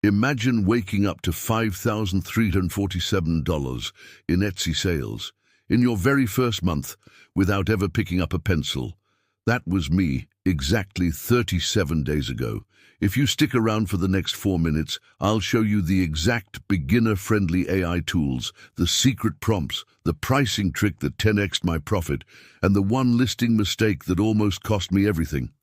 Imagine waking up to $5,347 in Etsy sales in your very first month without ever picking up a pencil. That was me exactly 37 days ago. If you stick around for the next 4 minutes, I'll show you the exact beginner-friendly AI tools, the secret prompts, the pricing trick that 10x'd my profit, and the one listing mistake that almost cost me everything.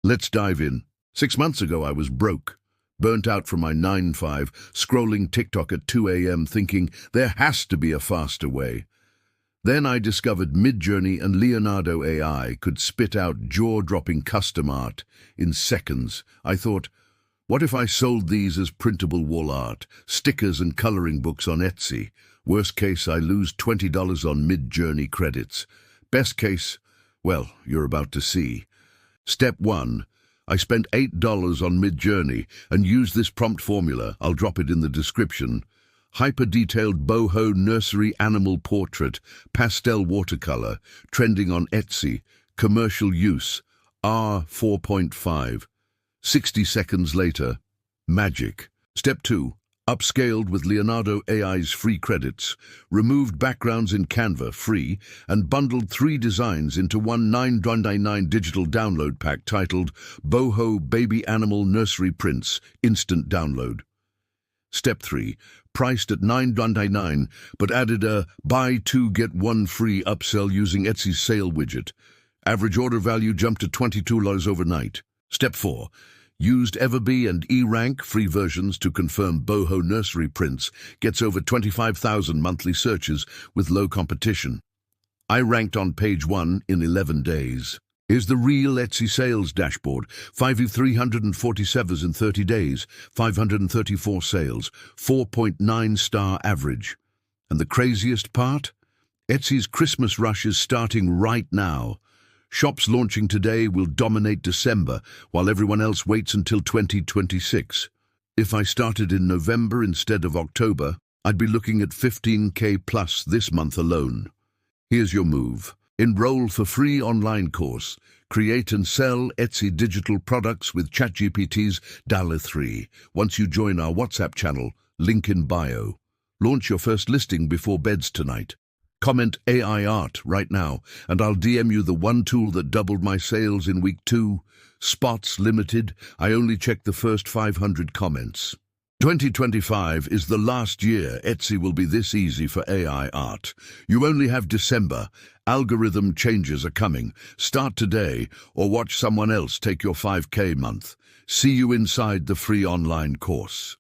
Let's dive in. 6 months ago, I was broke. Burnt out from my 9-5, scrolling TikTok at 2 a.m. thinking there has to be a faster way. Then I discovered Midjourney and Leonardo AI could spit out jaw-dropping custom art in seconds. I thought, what if I sold these as printable wall art, stickers and coloring books on Etsy? Worst case, I lose $20 on Midjourney credits. Best case, well, you're about to see. Step 1. I spent $8 on Midjourney and used this prompt formula. I'll drop it in the description. Hyper-detailed boho nursery animal portrait, pastel watercolor, trending on Etsy, commercial use, R4.5. 60 seconds later, magic. Step 2. Upscaled with Leonardo AI's free credits, removed backgrounds in Canva free, and bundled 3 designs into one $9.99 digital download pack titled Boho Baby Animal Nursery Prints, Instant Download. Step 3. Priced at $9.99, but added a buy 2 get 1 free upsell using Etsy's sale widget. Average order value jumped to $22 overnight. Step 4. Used Everbee and eRank free versions to confirm boho nursery prints, gets over 25,000 monthly searches with low competition. I ranked on page 1 in 11 days. Here's the real Etsy sales dashboard. 5,347 in 30 days, 534 sales, 4.9 star average. And the craziest part? Etsy's Christmas rush is starting right now. Shops launching today will dominate December, while everyone else waits until 2026. If I started in November instead of October, I'd be looking at 15K plus this month alone. Here's your move. Enroll for free online course. Create and sell Etsy digital products with ChatGPT's DALL-E 3. Once you join our WhatsApp channel, link in bio. Launch your first listing before beds tonight. Comment AI art right now, and I'll DM you the one tool that doubled my sales in week 2. Spots limited. I only checked the first 500 comments. 2025 is the last year Etsy will be this easy for AI art. You only have December. Algorithm changes are coming. Start today or watch someone else take your 5K month. See you inside the free online course.